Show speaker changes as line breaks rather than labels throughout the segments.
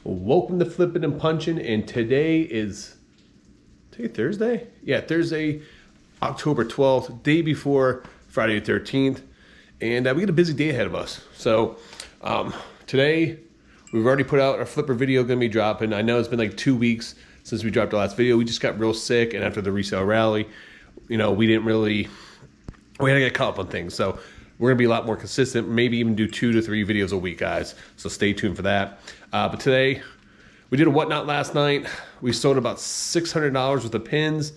Welcome to Flipping and Punching, and today Thursday? Yeah, Thursday, October 12th, day before Friday the 13th, and we got a busy day ahead of us. So today, we've already put out our Flipper video going to be dropping. I know it's been like 2 weeks since we dropped the last video. We just got real sick, and after the resale rally, we had to get caught up on things. So we're going to be a lot more consistent, maybe even do 2 to 3 videos a week, guys. So stay tuned for that. But today, we did a whatnot last night. We sold about $600 worth of pins.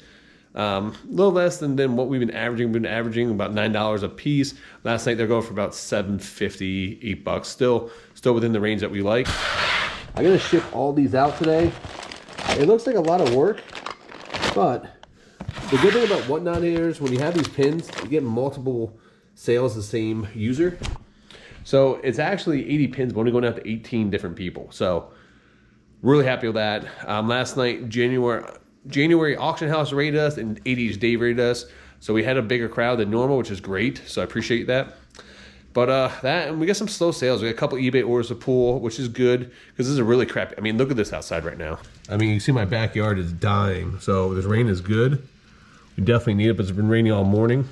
A little less than what we've been averaging. We've been averaging about $9 a piece. Last night, they're going for about $7.50, $8. Still within the range that we like. I'm going to ship all these out today. It looks like a lot of work, but the good thing about whatnot is when you have these pins, you get multiple sales the same user. So it's actually 80 pins, but only going out to 18 different people. So really happy with that. Last night, January auction house rated us and 80s Dave rated us. So we had a bigger crowd than normal, which is great. So I appreciate that. But that, and we got some slow sales. We got a couple eBay orders to pull, which is good because this is a really crappy. I mean, look at this outside right now. I mean, you see my backyard is dying. So this rain is good. We definitely need it, but it's been raining all morning.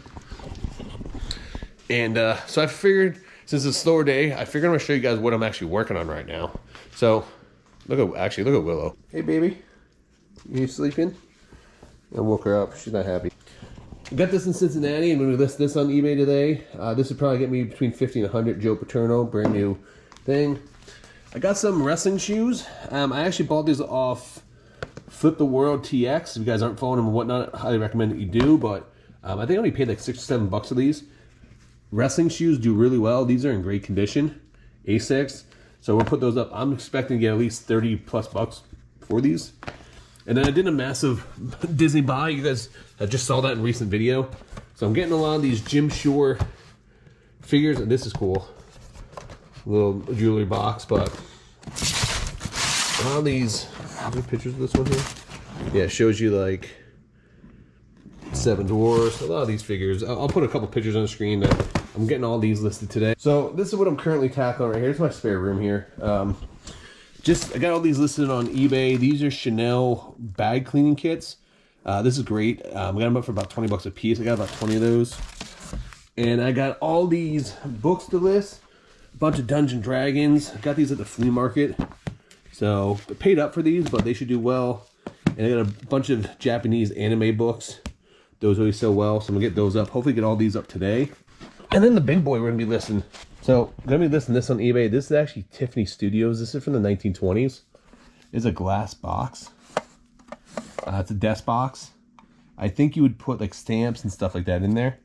And so I figured, since it's a slower day, I figured I'm gonna show you guys what I'm actually working on right now. So look at Willow. Hey baby, you sleeping? I woke her up, she's not happy. I got this in Cincinnati. I'm gonna list this on eBay today. This would probably get me between 50 and 100. Joe Paterno, brand new thing. I got some wrestling shoes. I actually bought these off Flip the World TX. If you guys aren't following them and whatnot, I highly recommend that you do, but I think I only paid like $6 or $7 for these. Wrestling shoes do really well. These are in great condition, A6. So we'll put those up. I'm expecting to get at least $30+ for these. And then I did a massive Disney buy. You guys just saw that in a recent video. So I'm getting a lot of these Jim Shore figures, and this is cool. Little jewelry box, but a lot of these. Are there pictures of this one here? Yeah, it shows you like Seven Dwarfs. A lot of these figures. I'll put a couple pictures on the screen. I'm getting all these listed today. So this is what I'm currently tackling right here. It's my spare room here. I got all these listed on eBay. These are Chanel bag cleaning kits. This is great. I got them up for about $20 a piece. I got about 20 of those. And I got all these books to list. A bunch of Dungeons & Dragons. I got these at the flea market. So I paid up for these, but they should do well. And I got a bunch of Japanese anime books. Those always sell well, so I'm gonna get those up. Hopefully get all these up today. And then the big boy we're gonna be listing. So I'm gonna be listing this on eBay. This is actually Tiffany Studios. This is from the 1920s. It's a glass box. It's a desk box. I think you would put like stamps and stuff like that in there.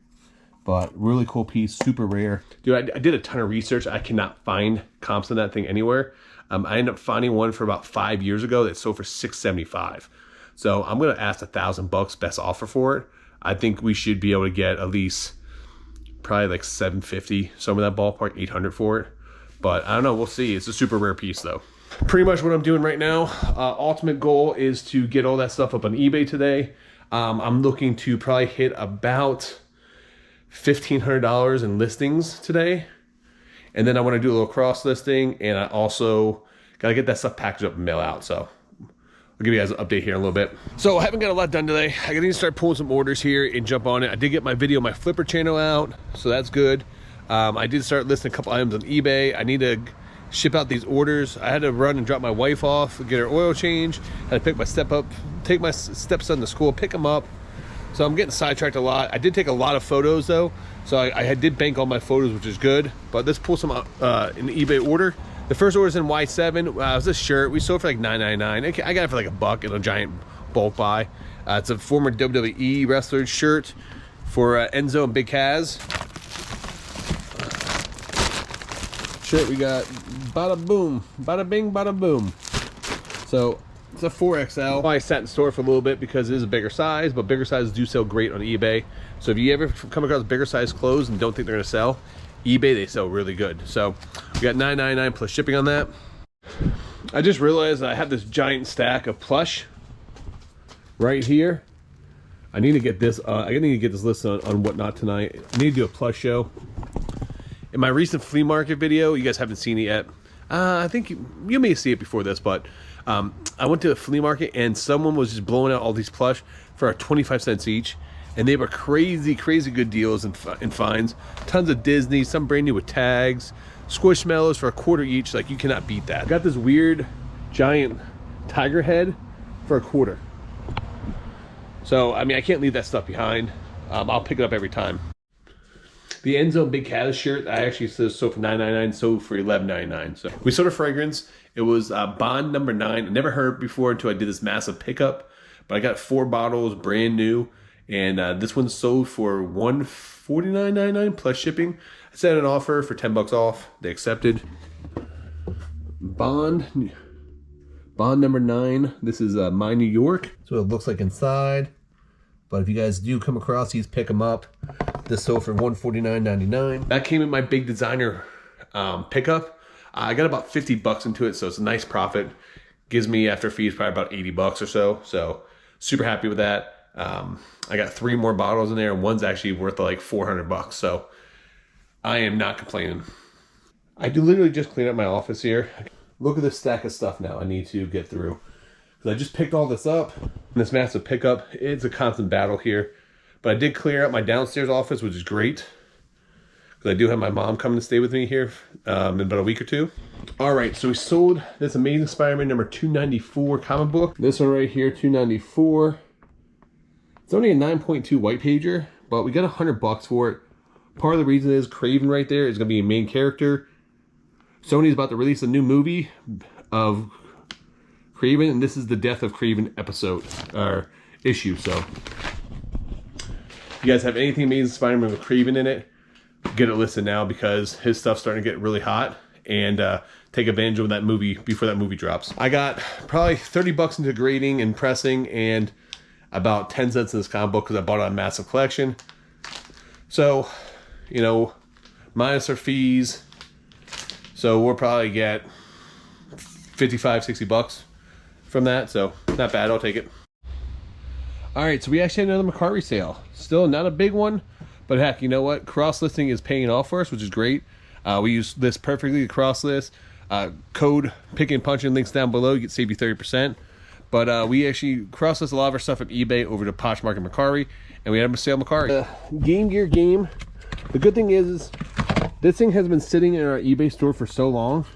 But really cool piece, super rare. Dude, I did a ton of research. I cannot find comps on that thing anywhere. I ended up finding one for about 5 years ago that sold for $675. So I'm gonna ask $1,000 best offer for it. I think we should be able to get at least probably like $750, some of that ballpark, $800 for it. But I don't know, we'll see. It's a super rare piece though. Pretty much what I'm doing right now. Ultimate goal is to get all that stuff up on eBay today. I'm looking to probably hit about $1,500 in listings today. And then I want to do a little cross listing, and I also got to get that stuff packaged up and mail out. So I'll give you guys an update here in a little bit. So I haven't got a lot done today. I need to start pulling some orders here and jump on it. I did get my video, my Flipper channel out, so that's good. I did start listing a couple items on eBay. I need to ship out these orders. I had to run and drop my wife off, get her oil change. Had to pick my take my stepson to school, pick him up. So I'm getting sidetracked a lot. I did take a lot of photos though, so I did bank all my photos, which is good. But let's pull some in the eBay order. The first order is in Y7. It was this shirt. We sold for like $9.99. I got it for like $1 in a giant bulk buy. It's a former WWE wrestler shirt for Enzo and Big Kaz. Shirt we got, bada boom, bada bing, bada boom. So it's a 4XL. I sat in store for a little bit because it is a bigger size, but bigger sizes do sell great on eBay. So if you ever come across bigger size clothes and don't think they're gonna sell, eBay, they sell really good. So we got $9.99 plus shipping on that. I just realized I have this giant stack of plush right here. I need to get this. I need to get this list on whatnot tonight. I need to do a plush show. In my recent flea market video, you guys haven't seen it yet. I think you may see it before this, but I went to a flea market and someone was just blowing out all these plush for 25 cents each. And they were crazy good deals and finds. Tons of Disney, some brand new with tags. Squishmallows for $1 each. Like, you cannot beat that. Got this weird giant tiger head for $1. So, I mean, I can't leave that stuff behind. I'll pick it up every time. The End Zone Big Cat shirt, I actually sold for $9.99, sold for $11.99. So we sold a fragrance. It was Bond number 9. I never heard it before until I did this massive pickup. But I got 4 bottles, brand new. And this one sold for $149.99 plus shipping. I set an offer for $10 off. They accepted. Bond number 9. This is My New York. That's what it looks like inside. But if you guys do come across these, pick them up. This sold for $149.99. That came in my big designer pickup. I got about $50 into it, so it's a nice profit. Gives me after fees probably about $80 or so. So super happy with that. I got 3 more bottles in there, and one's actually worth like $400. So I am not complaining. I do literally just clean up my office here. Look at this stack of stuff now I need to get through. Because I just picked all this up. This massive pickup, it's a constant battle here. But I did clear out my downstairs office, which is great. Because I do have my mom coming to stay with me here in about a week or 2. All right, so we sold this Amazing Spider-Man number 294 comic book. This one right here, 294. It's only a 9.2 white pager, but we got $100 for it. Part of the reason is Craven right there is going to be a main character. Sony's about to release a new movie of Craven, and this is the Death of Craven episode, or issue, so. If you guys have anything Amazing Spider-Man with Craven in it, get it listed now because his stuff's starting to get really hot, and take advantage of that movie before that movie drops. I got probably $30 into grading and pressing, and about 10 cents in this comic book because I bought it on a massive collection. So, you know, minus our fees. So we'll probably get $55-60 from that. So not bad, I'll take it. All right, so we actually had another McCarty sale. Still not a big one, but heck, you know what? Cross-listing is paying off for us, which is great. We use this perfectly to cross-list. Code PickingAndPunching, links down below. You can save you 30%. But we actually cross-list a lot of our stuff from eBay over to Poshmark and Mercari, and we had a sale Mercari. Game Gear game. The good thing is this thing has been sitting in our eBay store for so long.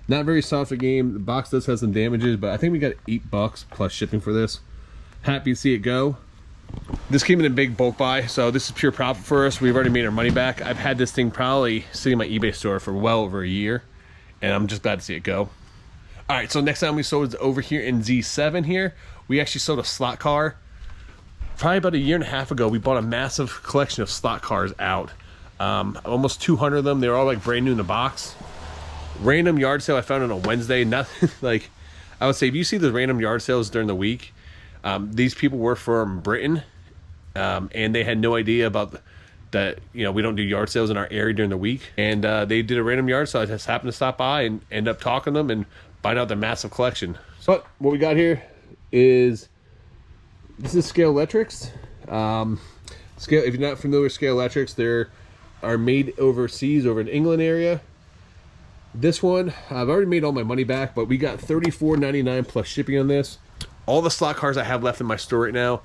Not very soft a game. The box does have some damages, but I think we got $8 plus shipping for this. Happy to see it go. This came in a big bulk buy, so this is pure profit for us. We've already made our money back. I've had this thing probably sitting in my eBay store for well over a year, and I'm just glad to see it go. All right, so next time we sold is over here in Z7 here. We actually sold a slot car. Probably about a year and a half ago, we bought a massive collection of slot cars out. Almost 200 of them. They were all like brand new in the box. Random yard sale I found on a Wednesday. Nothing like, I would say if you see the random yard sales during the week, these people were from Britain, and they had no idea about that, you know, we don't do yard sales in our area during the week. And they did a random yard sale. I just happened to stop by and end up talking to them and find out their massive collection. So what we got here is, this is Scale Electrics. Scale, if you're not familiar with Scale Electrics, they are made overseas, over in England area. This one, I've already made all my money back, but we got $34.99 plus shipping on this. All the slot cars I have left in my store right now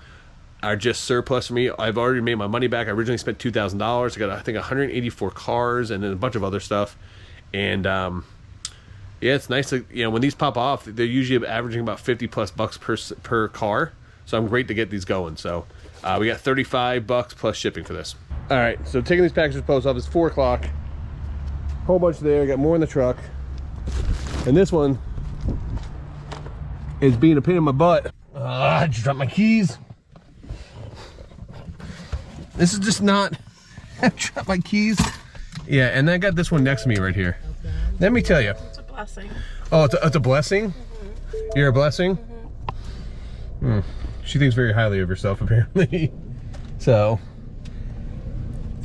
are just surplus for me. I've already made my money back. I originally spent $2,000. I got, I think, 184 cars and then a bunch of other stuff. And yeah, it's nice to, you know, when these pop off, they're usually averaging about $50+ per car. So I'm great to get these going. So we got $35 plus shipping for this. All right, so taking these packages post off, it's 4 o'clock. Whole bunch there, got more in the truck. And this one is being a pain in my butt. I just dropped my keys. This is just not, I dropped my keys. Yeah, and I got this one next to me right here. Okay. Let me tell you.
It's a blessing.
Oh, it's a blessing? Mm-hmm. You're a blessing? Mm-hmm. She thinks very highly of herself, apparently. So,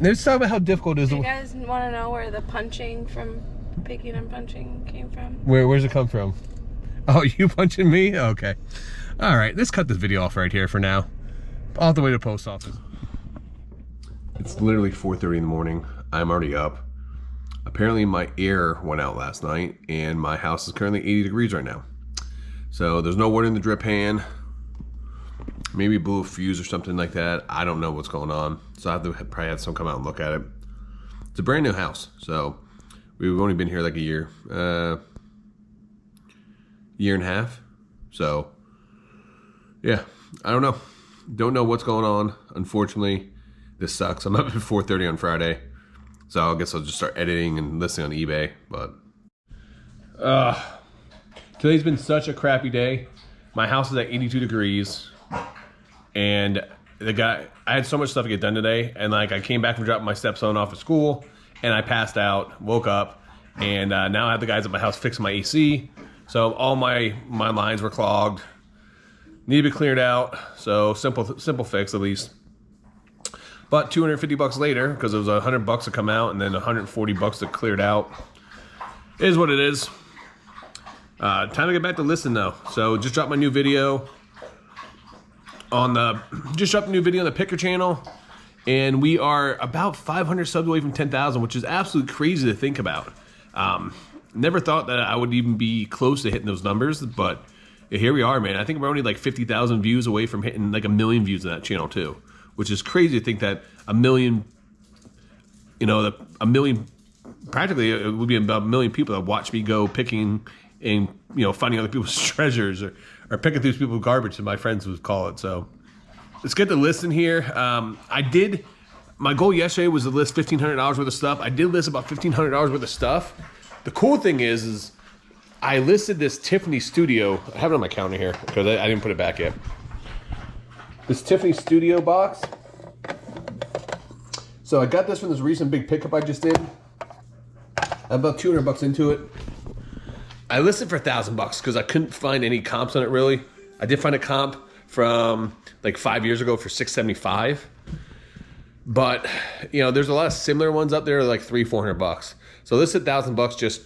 let's talk about how difficult it is.
Do you guys want to know where the punching from Picking and Punching came from?
Where's it come from? Oh, you punching me? Okay. All right, let's cut this video off right here for now. I'll have to wait to the post office. It's literally 4:30 in the morning. I'm already up. apparently my air went out last night and my house is currently 80 degrees right now. So there's no water in the drip pan. Maybe blew a fuse or something like that. I don't know what's going on. So I have to probably have someone come out and look at it. It's a brand new house. So we've only been here like a year. Year and a half. So yeah, I don't know. Don't know what's going on. Unfortunately, this sucks. I'm up at 4:30 on Friday. So I guess I'll just start editing and listing on eBay. But today's been such a crappy day. My house is at 82 degrees. And I had so much stuff to get done today. And like I came back from dropping my stepson off at school and I passed out, woke up, and now I have the guys at my house fixing my AC. So all my lines were clogged. Need to be cleared out. So simple fix at least. But $250 later, because it was $100 to come out and then $140 to clear it out. It is what it is. Time to get back to listing though. So just dropped my new video on the Picker channel, and we are about 500 subs away from 10,000, which is absolutely crazy to think about. Never thought that I would even be close to hitting those numbers, but here we are, man. I think we're only like 50,000 views away from hitting like 1 million views on that channel too, which is crazy to think that 1 million, practically it would be about 1 million people that watch me go picking and finding other people's treasures or picking through people's garbage, as my friends would call it. So let's get the listing here. My goal yesterday was to list $1,500 worth of stuff. I did list about $1,500 worth of stuff. The cool thing is I listed this Tiffany Studio. I have it on my counter here because I didn't put it back yet. This Tiffany Studio box. So I got this from this recent big pickup I just did. I'm about $200 into it. I listed for $1,000 because I couldn't find any comps on it really. I did find a comp from like 5 years ago for $675, but there's a lot of similar ones up there like $300-400. So this is $1,000 just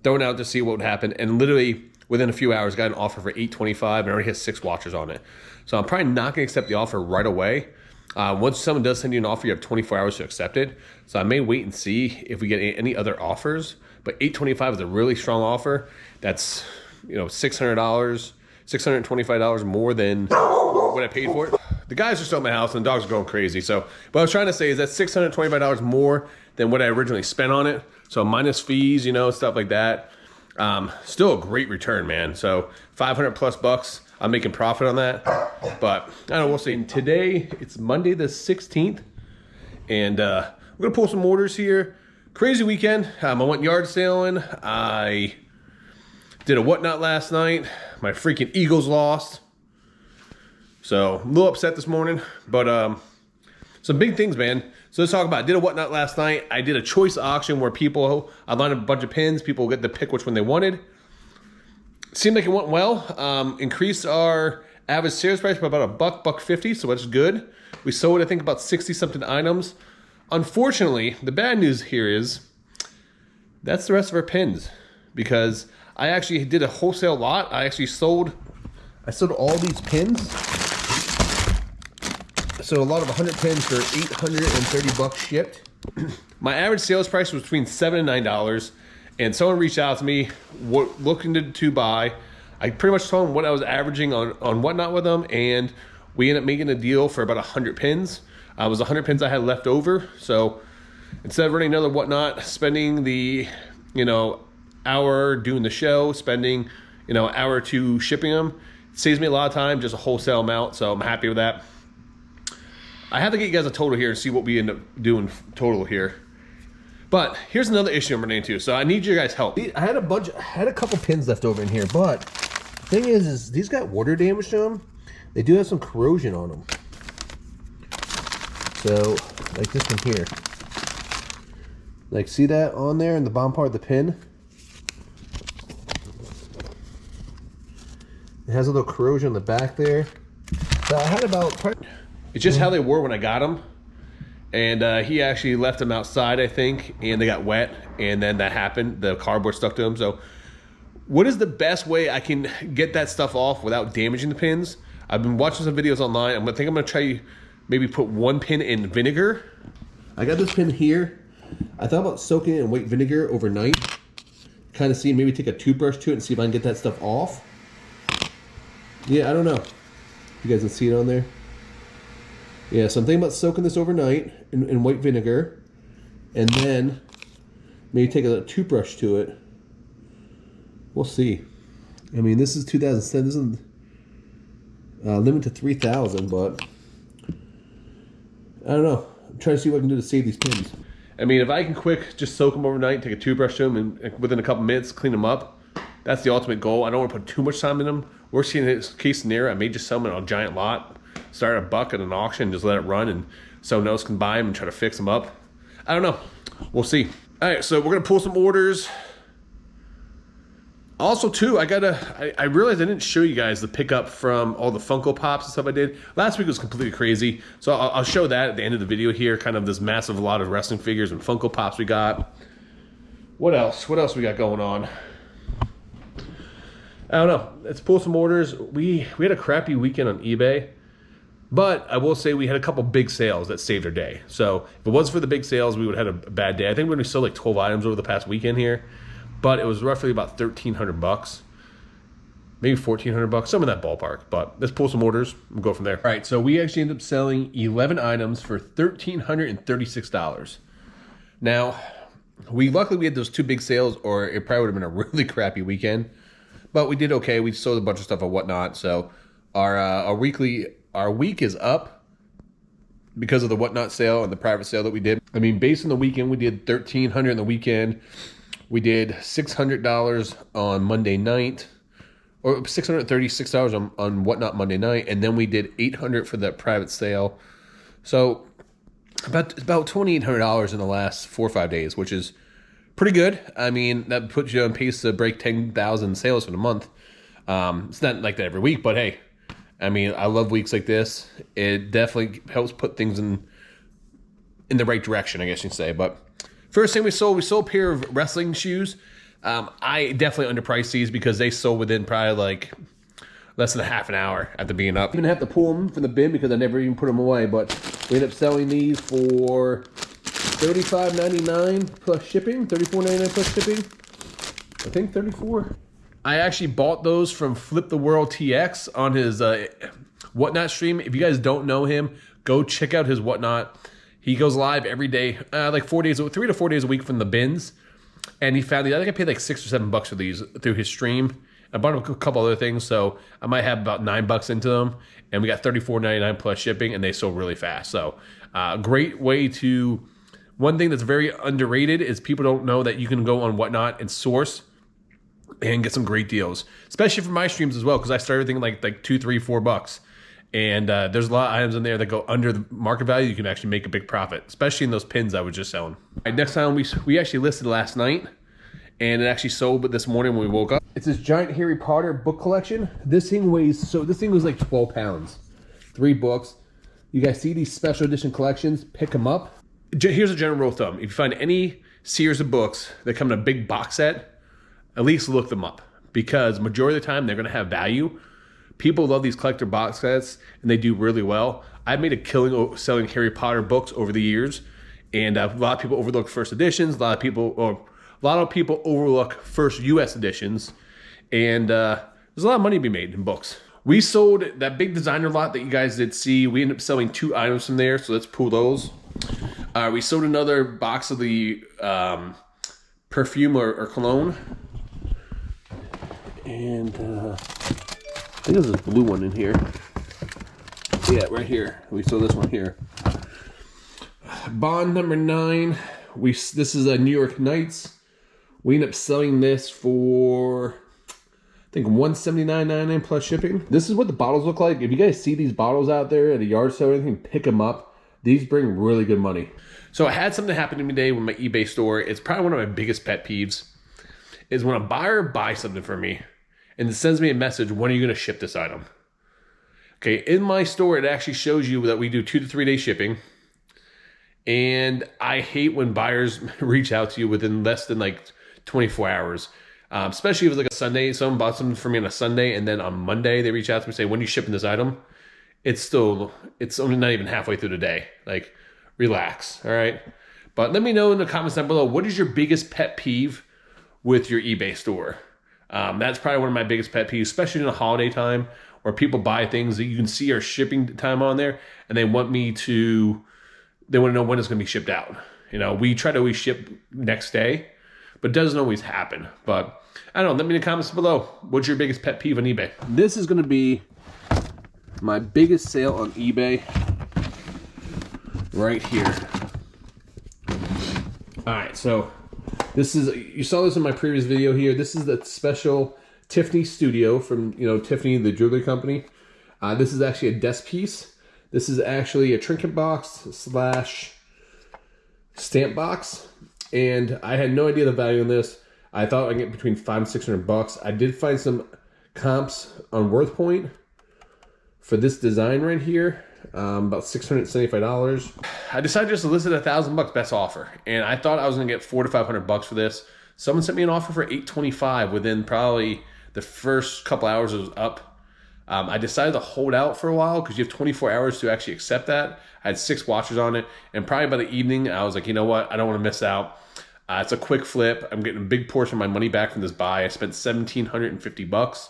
throwing out to see what would happen, and literally within a few hours got an offer for $825 and already has 6 watchers on it. So I'm probably not gonna accept the offer right away. Once someone does send you an offer, you have 24 hours to accept it. So I may wait and see if we get any other offers. But $825 is a really strong offer. That's $600, $625 more than what I paid for it. The guys are still at my house and the dogs are going crazy. So what I was trying to say is that $625 more than what I originally spent on it. So minus fees, stuff like that. Still a great return, man. So $500+ I'm making profit on that. But I don't know, we'll see. Today it's Monday the 16th, and we're gonna pull some orders here. Crazy weekend. I went yard sailing. I did a whatnot last night. My freaking Eagles lost. So a little upset this morning, but some big things, man. So let's talk about it. I did a whatnot last night. I did a choice auction where I lined up a bunch of pins. People get to pick which one they wanted. Seemed like it went well. Increased our average sales price by about $1.50, so that's good. We sold, I think, about 60-something items. Unfortunately, the bad news here is that's the rest of our pins, because I actually did a wholesale lot. I sold all these pins. So a lot of 100 pins for $830 shipped. My average sales price was between $7 and $9, and someone reached out to me looking to buy. I pretty much told them what I was averaging on whatnot with them, and we ended up making a deal for about 100 pins. It was 100 pins I had left over. So instead of running another whatnot, spending the hour doing the show, spending an hour or two shipping them, it saves me a lot of time, just a wholesale amount. So I'm happy with that. I have to get you guys a total here and see what we end up doing total here. But here's another issue I'm running into. So I need your guys' help. I had a couple pins left over in here, but the thing is these got water damage to them. They do have some corrosion on them. So, like this one here. Like, see that on there in the bottom part of the pin? It has a little corrosion on the back there. So I had about... It's just how they were when I got them. And he actually left them outside, I think, and they got wet. And then that happened. The cardboard stuck to them. So, what is the best way I can get that stuff off without damaging the pins? I've been watching some videos online. I think I'm going to try maybe put one pin in vinegar. I got this pin here. I thought about soaking it in white vinegar overnight. Kind of see, maybe take a toothbrush to it and see if I can get that stuff off. Yeah, I don't know. You guys can see it on there. Yeah, so I'm thinking about soaking this overnight in white vinegar. And then maybe take a toothbrush to it. We'll see. I mean, this is 2007. This isn't limit to 3,000, but I don't know. I'm trying to see what I can do to save these pins. I mean, if I can quick just soak them overnight, take a toothbrush to them, and within a couple minutes clean them up, that's the ultimate goal. I don't want to put too much time in them. Worst case scenario, I may just sell them on a giant lot, start a buck at an auction, just let it run, and someone else can buy them and try to fix them up. I don't know. We'll see. All right, so we're gonna pull some orders. Also, too, I realized I didn't show you guys the pickup from all the Funko Pops and stuff I did. Last week was completely crazy. So I'll show that at the end of the video here, kind of this massive lot of wrestling figures and Funko Pops we got. What else? What else we got going on? I don't know. Let's pull some orders. We had a crappy weekend on eBay, but I will say we had a couple big sales that saved our day. So if it wasn't for the big sales, we would have had a bad day. I think we only sold like 12 items over the past weekend here. But it was roughly about $1,300, maybe $1,400, some in that ballpark. But let's pull some orders and go from there. All right, so we actually ended up selling 11 items for $1,336. Now, luckily we had those two big sales, or it probably would have been a really crappy weekend. But we did okay. We sold a bunch of stuff and whatnot. So our week is up because of the whatnot sale and the private sale that we did. I mean, based on the weekend, we did $1,300 in the weekend. We did $600 on Monday night, or $636 on Whatnot Monday night, and then we did $800 for that private sale. So about $2,800 in the last 4 or 5 days, which is pretty good. I mean, that puts you on pace to break 10,000 sales for the month. It's not like that every week, but hey, I mean, I love weeks like this. It definitely helps put things in the right direction, I guess you can say. But first thing we sold a pair of wrestling shoes. I definitely underpriced these because they sold within probably like less than a half an hour after being up. I'm gonna have to pull them from the bin because I never even put them away, but we ended up selling these for $35.99 plus shipping, $34.99 plus shipping. I think $34. I actually bought those from Flip the World TX on his Whatnot stream. If you guys don't know him, go check out his Whatnot. He goes live every day, like 3 to 4 days a week from the bins. And he found these. I think I paid like $6 or $7 for these through his stream. I bought him a couple other things, so I might have about $9 into them. And we got $34.99 plus shipping, and they sold really fast. So great way to. One thing that's very underrated is people don't know that you can go on Whatnot and source and get some great deals, especially for my streams as well, because I started thinking like $2, $3, $4. And there's a lot of items in there that go under the market value. You can actually make a big profit, especially in those pins I was just selling. All right, next time we actually listed last night, and it actually sold this morning when we woke up. It's this giant Harry Potter book collection. This thing was like 12 pounds. 3 books. You guys see these special edition collections? Pick them up. Here's a general rule of thumb. If you find any series of books that come in a big box set, at least look them up, because majority of the time they're going to have value. People love these collector box sets, and they do really well. I've made a killing selling Harry Potter books over the years, and a lot of people overlook first editions. A lot of people overlook first U.S. editions, and there's a lot of money to be made in books. We sold that big designer lot that you guys did see. We ended up selling 2 items from there, so let's pull those. We sold another box of the perfume or cologne, and I think there's this blue one in here. Yeah, right here. We sold this one here. Bond number 9. This is a New York Knights. We ended up selling this for, I think, $179.99 plus shipping. This is what the bottles look like. If you guys see these bottles out there at a yard sale or anything, pick them up. These bring really good money. So I had something happen to me today with my eBay store. It's probably one of my biggest pet peeves, is when a buyer buys something from me and it sends me a message, when are you going to ship this item? Okay, in my store, it actually shows you that we do 2 to 3 day shipping. And I hate when buyers reach out to you within less than like 24 hours. Especially if it's like a Sunday. Someone bought something for me on a Sunday, and then on Monday they reach out to me and say, when are you shipping this item? It's only not even halfway through the day. Like, relax, all right? But let me know in the comments down below, what is your biggest pet peeve with your eBay store? That's probably one of my biggest pet peeves, especially in the holiday time where people buy things that you can see our shipping time on there and they want to know when it's going to be shipped out. You know, we try to always ship next day, but it doesn't always happen. But I don't know, let me in the comments below, what's your biggest pet peeve on eBay? This is going to be my biggest sale on eBay right here. All right, so this is, you saw this in my previous video here. This is the special Tiffany Studio from, you know, Tiffany, the jewelry company. This is actually a desk piece. This is actually a trinket box / stamp box. And I had no idea the value on this. I thought I'd get between $500 and $600. I did find some comps on WorthPoint for this design right here. About $675. I decided just to list it at $1,000 best offer, and I thought I was gonna get $400 to $500 for this. Someone sent me an offer for $825 within probably the first couple hours it was up. I decided to hold out for a while because you have 24 hours to actually accept that. I had 6 watchers on it, and probably by the evening I was like, you know what, I don't want to miss out. It's a quick flip. I'm getting a big portion of my money back from this buy. I spent $1,750,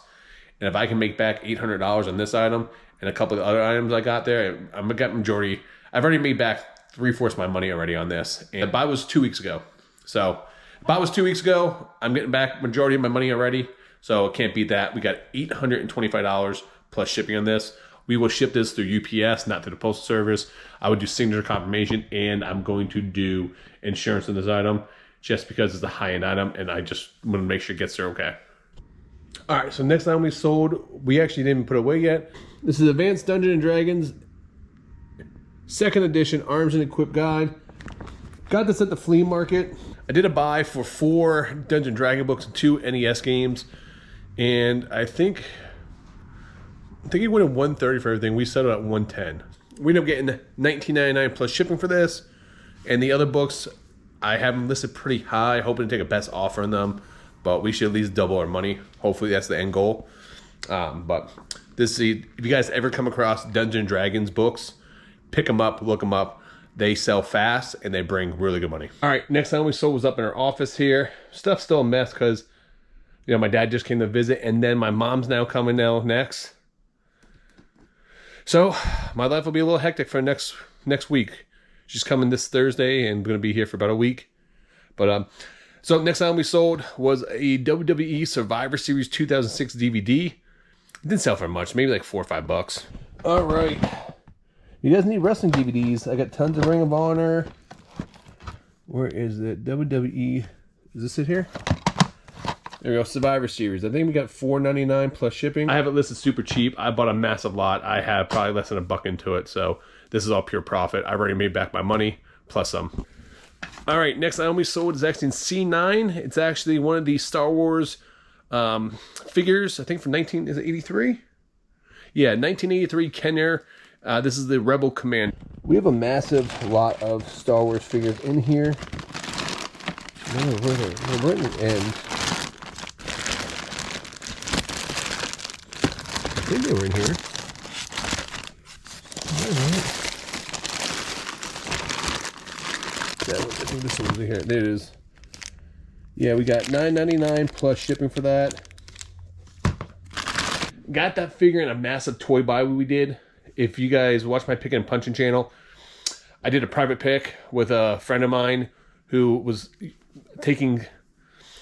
and if I can make back $800 on this item and a couple of other items I got there, I'm gonna get majority. I've already made back 3/4 of my money already on this. And the buy was 2 weeks ago. So buy was 2 weeks ago. I'm getting back majority of my money already. So can't beat that. We got $825 plus shipping on this. We will ship this through UPS, not through the postal service. I would do signature confirmation, and I'm going to do insurance on this item just because it's a high-end item, and I just want to make sure it gets there okay. All right, so next item we sold, we actually didn't put away yet. This is Advanced Dungeons & Dragons 2nd edition Arms and Equip Guide. Got this at the flea market. I did a buy for 4 Dungeon Dragon books and 2 NES games, and I think it went at $130 for everything. We settled at $110. We ended up getting $19.99 plus shipping for this, and the other books I have them listed pretty high, hoping to take a best offer on them, but we should at least double our money. Hopefully that's the end goal. But if you guys ever come across Dungeons & Dragons books, pick them up, look them up. They sell fast and they bring really good money. All right, next time we sold was up in our office here. Stuff's still a mess because, you know, my dad just came to visit, and then my mom's now coming next. So my life will be a little hectic for next week. She's coming this Thursday and going to be here for about a week. But so next time we sold was a WWE Survivor Series 2006 DVD. It didn't sell for much, maybe like $4 or $5. All right. You guys need wrestling DVDs. I got tons of Ring of Honor. Where is it? WWE. Is this it here? There we go. Survivor Series. I think we got $4.99 plus shipping. I have it listed super cheap. I bought a massive lot. I have probably less than $1 into it. So this is all pure profit. I've already made back my money plus some. All right. Next item we sold is actually in C9. It's actually one of these Star Wars figures. I think from 1983. Yeah, 1983 Kenner. This is the Rebel Command. We have a massive lot of Star Wars figures in here. We're in the end. I think they were in here. I think this one's in here. There it is. Yeah, we got $9.99 plus shipping for that. Got that figure in a massive toy buy we did. If you guys watch my Picking and Punching channel, I did a private pick with a friend of mine who was taking,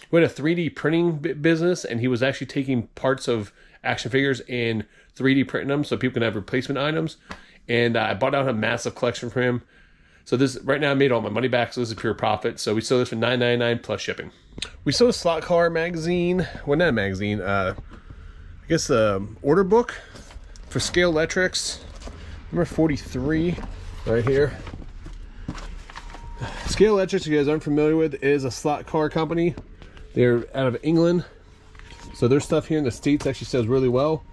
we had a 3D printing business, and he was actually taking parts of action figures and 3D printing them so people can have replacement items. And I bought out a massive collection for him. So this, right now I made all my money back, so this is pure profit. So we sold this for $9.99 plus shipping. We sold a slot car magazine, well not a magazine, I guess order book for Scale Electrics, number 43, right here. Scale Electrics, if you guys aren't familiar with, is a slot car company. They're out of England. So their stuff here in the States actually sells really well.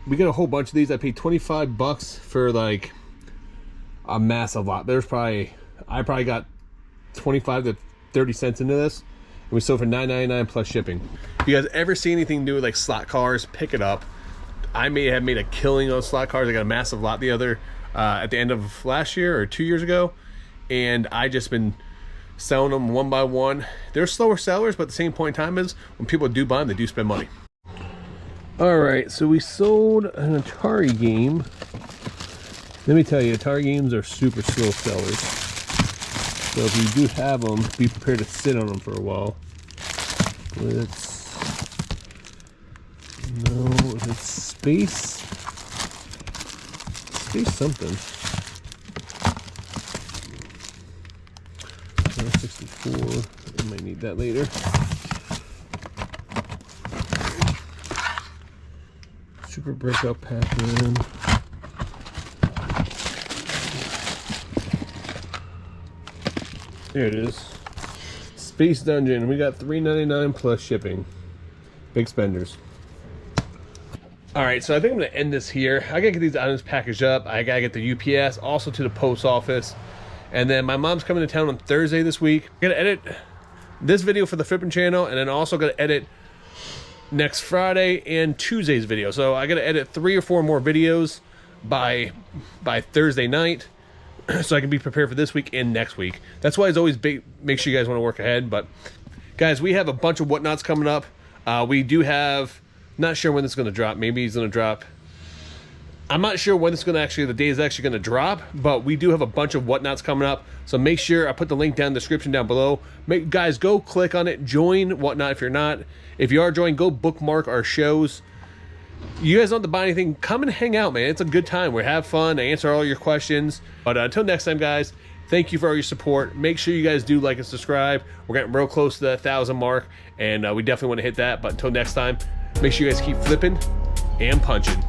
We got a whole bunch of these. I paid $25 for like a massive lot. I probably got 25 to 30 cents into this. And we sold for $9.99 plus shipping. If you guys ever see anything to do with like slot cars, pick it up. I may have made a killing on slot cars. I got a massive lot at the end of last year or 2 years ago. and I just been selling them one by one. They're slower sellers, but at the same point in time is when people do buy them, they do spend money. All right, so we sold an Atari game. Let me tell you, Atari games are super slow sellers. So if you do have them, be prepared to sit on them for a while. It's space something. 64. I might need that later. Super Breakout Pac-Man. There it is. Space Dungeon. We got $3.99 plus shipping. Big spenders. Alright, so I think I'm going to end this here. I got to get these items packaged up. I got to get the UPS, also to the post office. And then my mom's coming to town on Thursday this week. I'm going to edit this video for the flipping channel, and then also going to edit next Friday and Tuesday's video. So I got to edit 3 or 4 more videos by Thursday night, so I can be prepared for this week and next week. That's why it's always big. Make sure you guys want to work ahead. But guys, we have a bunch of whatnots coming up. We do have, not sure when it's going to drop. Maybe it's going to drop. I'm not sure when it's going to actually, the day is actually going to drop, but we do have a bunch of whatnots coming up. So make sure I put the link down in the description down below. Guys, go click on it, join whatnot if you're not. If you are joining, go bookmark our shows. You guys don't have to buy anything. Come and hang out, man. It's a good time. We have fun. I answer all your questions. But until next time, guys, thank you for all your support. Make sure you guys do like and subscribe. We're getting real close to the 1,000 mark, and we definitely want to hit that. But until next time, make sure you guys keep flipping and punching.